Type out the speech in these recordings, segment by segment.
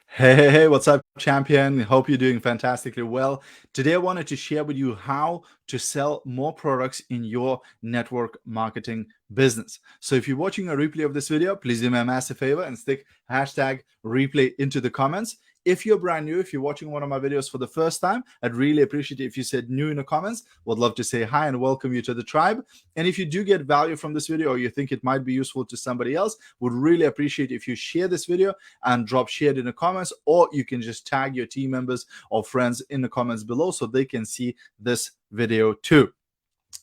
Hey, what's up, champion? Hope you're doing fantastically well. Today, I wanted to share with you how to sell more products in your network marketing business. So, if you're watching a replay of this video, please do me a massive favor and stick hashtag replay into the comments. If you're brand new, if you're watching one of my videos for the first time, I'd really appreciate it if you said new in the comments. Would love to say hi and welcome you to the tribe. And if you do get value from this video or you think it might be useful to somebody else, would really appreciate if you share this video and drop shared in the comments, or you can just tag your team members or friends in the comments below so they can see this video too.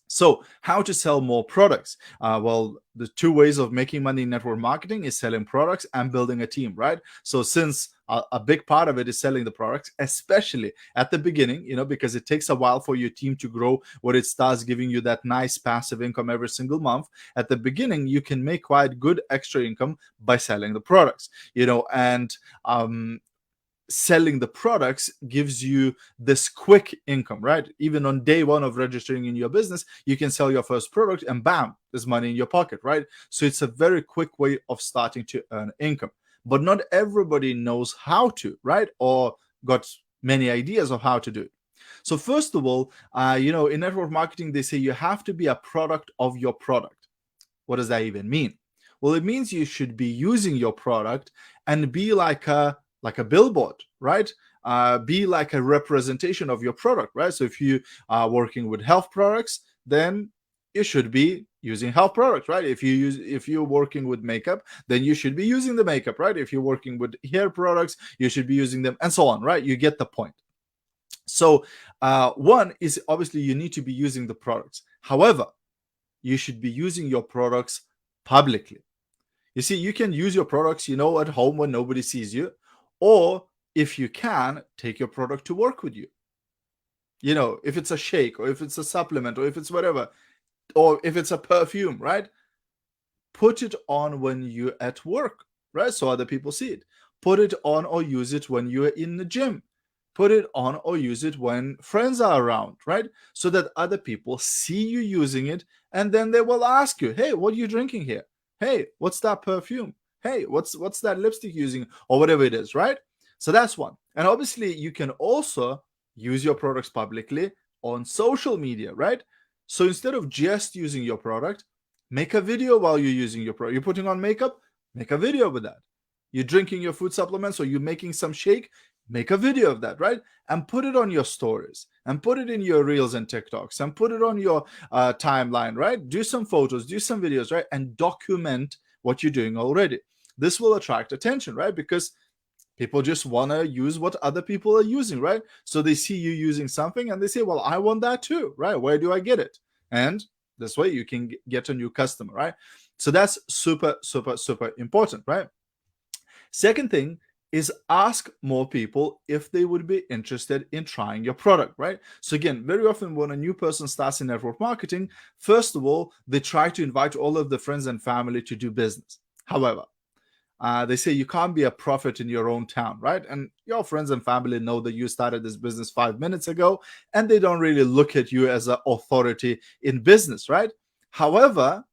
So, how to sell more products? Well, the two ways of making money in network marketing is selling products and building a team, right? So, since a big part of it is selling the products, especially at the beginning, because it takes a while for your team to grow where it starts giving you that nice passive income every single month. At the beginning, you can make quite good extra income by selling the products, and selling the products gives you this quick income, right? Even on day one of registering in your business, you can sell your first product and bam, there's money in your pocket, right? So it's a very quick way of starting to earn income. But not everybody knows how to, right? Or got many ideas of how to do it. So first of all, in network marketing, they say you have to be a product of your product. What does that even mean? Well, it means you should be using your product and be like a billboard, right? Be like a representation of your product, right? So if you are working with health products, then you should be using health products, right? If you're working with makeup, then you should be using the makeup, right? If you're working with hair products, you should be using them, and so on, right? You get the point. So one is obviously you need to be using the products. However, you should be using your products publicly. You see, you can use your products, at home when nobody sees you, or if you can, take your product to work with you. If it's a shake or if it's a supplement or if it's whatever, or if it's a perfume, right? Put it on when you're at work, right? So other people see it. Put it on or use it when you're in the gym. Put it on or use it when friends are around, right? So that other people see you using it and then they will ask you, hey, what are you drinking here? Hey, what's that perfume? Hey, what's that lipstick using? Or whatever it is, right? So that's one. And obviously, you can also use your products publicly on social media, right? So instead of just using your product, make a video while you're using your product. You're putting on makeup, make a video with that. You're drinking your food supplements or you're making some shake, make a video of that, right? And put it on your stories and put it in your reels and TikToks and put it on your timeline, right? Do some photos, do some videos, right? And document what you're doing already. This will attract attention, right? Because people just want to use what other people are using, right? So they see you using something and they say, well, I want that too, right? Where do I get it? And this way you can get a new customer, right? So that's super, super, super important, right? Second thing is ask more people if they would be interested in trying your product, right? So again, very often when a new person starts in network marketing, first of all, they try to invite all of the friends and family to do business. However, they say you can't be a prophet in your own town, right? And your friends and family know that you started this business 5 minutes ago, and they don't really look at you as an authority in business, right? However,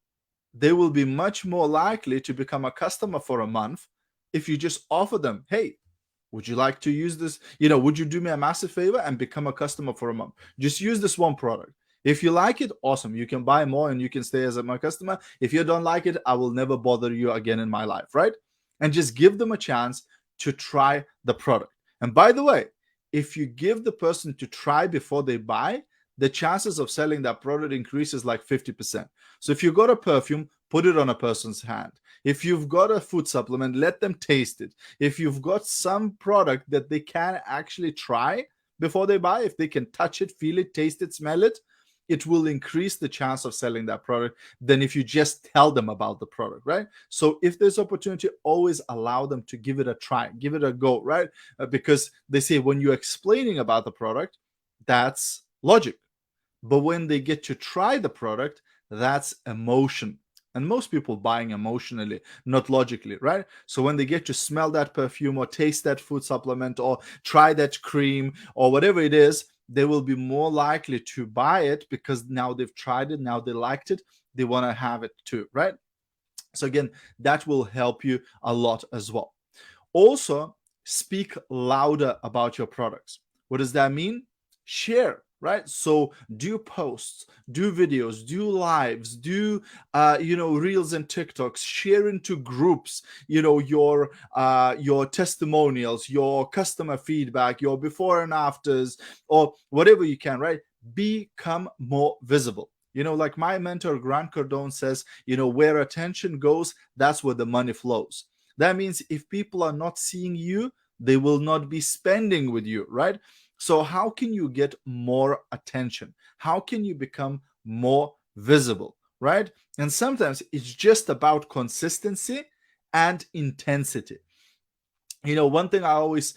they will be much more likely to become a customer for a month if you just offer them, hey, would you like to use this? Would you do me a massive favor and become a customer for a month? Just use this one product. If you like it, awesome. You can buy more and you can stay as my customer. If you don't like it, I will never bother you again in my life, right? And just give them a chance to try the product. And by the way, if you give the person to try before they buy, the chances of selling that product increases like 50%. So if you got a perfume, put it on a person's hand. If you've got a food supplement, let them taste it. If you've got some product that they can actually try before they buy, if they can touch it, feel it, taste it, smell it, it will increase the chance of selling that product than if you just tell them about the product, right? So if there's opportunity, always allow them to give it a try, give it a go, right? Because they say when you're explaining about the product, that's logic. But when they get to try the product, that's emotion. And most people buying emotionally, not logically, right? So when they get to smell that perfume or taste that food supplement or try that cream or whatever it is, they will be more likely to buy it because now they've tried it, now they liked it, they want to have it too, right? So again, that will help you a lot as well. Also, speak louder about your products. What does that mean? Share, right? So do posts, do videos, do lives, do reels and TikToks, share into groups, your testimonials, your customer feedback, your before and afters, or whatever you can, right? Become more visible. Like my mentor Grant Cardone says, where attention goes, that's where the money flows. That means if people are not seeing you, they will not be spending with you, right? So how can you get more attention? How can you become more visible, right? And sometimes it's just about consistency and intensity. One thing I always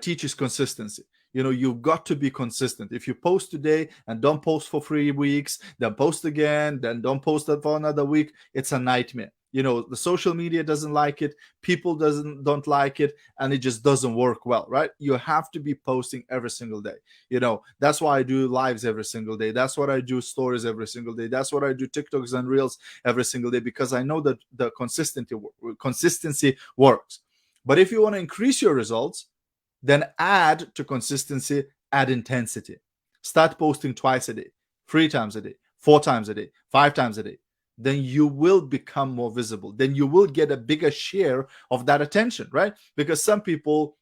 teach is consistency. You've got to be consistent. If you post today and don't post for 3 weeks, then post again, then don't post it for another week, it's a nightmare. The social media doesn't like it, people don't like it, and it just doesn't work well, right? You have to be posting every single day. That's why I do lives every single day. That's what I do, stories every single day. That's what I do, TikToks and reels every single day, because I know that the consistency works. But if you want to increase your results, then add to consistency, add intensity. Start posting twice a day, 3 times a day, 4 times a day, 5 times a day. Then you will become more visible. Then you will get a bigger share of that attention, right? Because some people,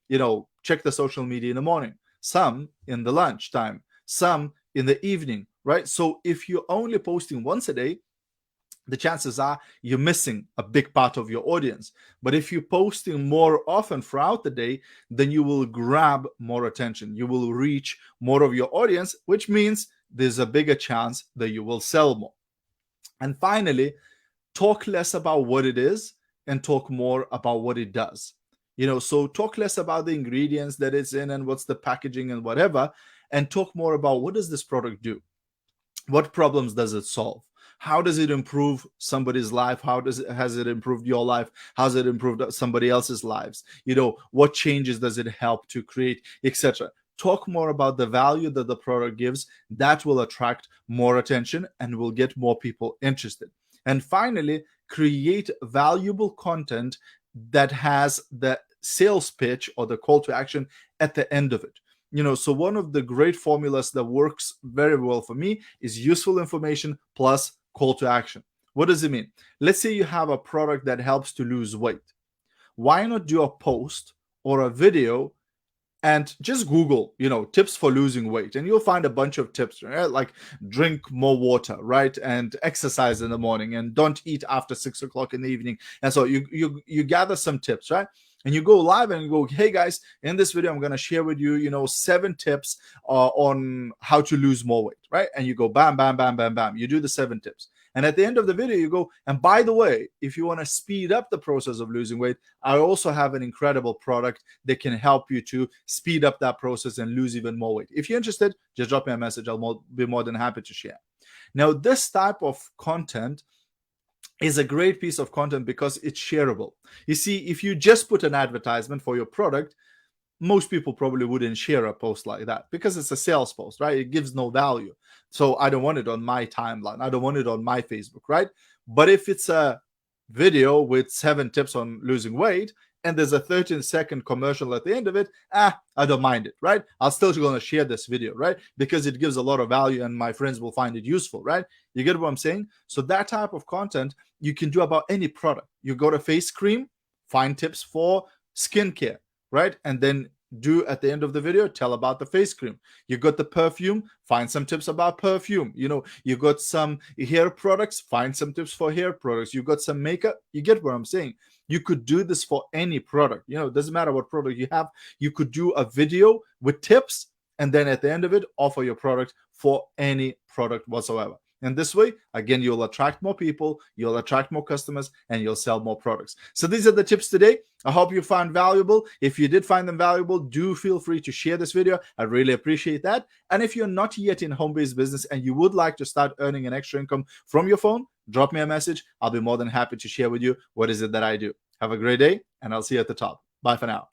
check the social media in the morning, some in the lunchtime, some in the evening, right? So if you're only posting once a day, the chances are you're missing a big part of your audience. But if you're posting more often throughout the day, then you will grab more attention. You will reach more of your audience, which means there's a bigger chance that you will sell more. And finally, talk less about what it is and talk more about what it does. So talk less about the ingredients that it's in and what's the packaging and whatever, and talk more about what does this product do? What problems does it solve? How does it improve somebody's life? Has it improved your life? Has it improved somebody else's lives? What changes does it help to create, etc.? Talk more about the value that the product gives. That will attract more attention and will get more people interested. And finally, create valuable content that has the sales pitch or the call to action at the end of it. So one of the great formulas that works very well for me is useful information plus call to action. What does it mean? Let's say you have a product that helps to lose weight. Why not do a post or a video and just Google, tips for losing weight, and you'll find a bunch of tips, right? Like drink more water, right? And exercise in the morning, and don't eat after 6 o'clock in the evening. And so you gather some tips, right? And you go live and you go, hey guys, in this video, I'm going to share with you, 7 tips on how to lose more weight, right? And you go bam, bam, bam, bam, bam. You do the 7 tips. And at the end of the video, you go, and by the way, if you want to speed up the process of losing weight, I also have an incredible product that can help you to speed up that process and lose even more weight. If you're interested, just drop me a message. I'll be more than happy to share. Now, this type of content is a great piece of content because it's shareable. You see, if you just put an advertisement for your product, most people probably wouldn't share a post like that because it's a sales post, right? It gives no value. So I don't want it on my timeline. I don't want it on my Facebook, right? But if it's a video with 7 tips on losing weight and there's a 13-second commercial at the end of it, I don't mind it, right? I'm still going to share this video, right? Because it gives a lot of value and my friends will find it useful, right? You get what I'm saying? So that type of content you can do about any product. You go to face cream, find tips for skincare, right? And then do at the end of the video, tell about the face cream. You got the perfume, find some tips about perfume. You got some hair products, find some tips for hair products. You got some makeup. You get what I'm saying? You could do this for any product. It doesn't matter what product you have. You could do a video with tips and then at the end of it, offer your product for any product whatsoever. And this way, again, you'll attract more people, you'll attract more customers, and you'll sell more products. So these are the tips today. I hope you found valuable. If you did find them valuable, do feel free to share this video. I really appreciate that. And if you're not yet in home-based business and you would like to start earning an extra income from your phone, drop me a message. I'll be more than happy to share with you what is it that I do. Have a great day, and I'll see you at the top. Bye for now.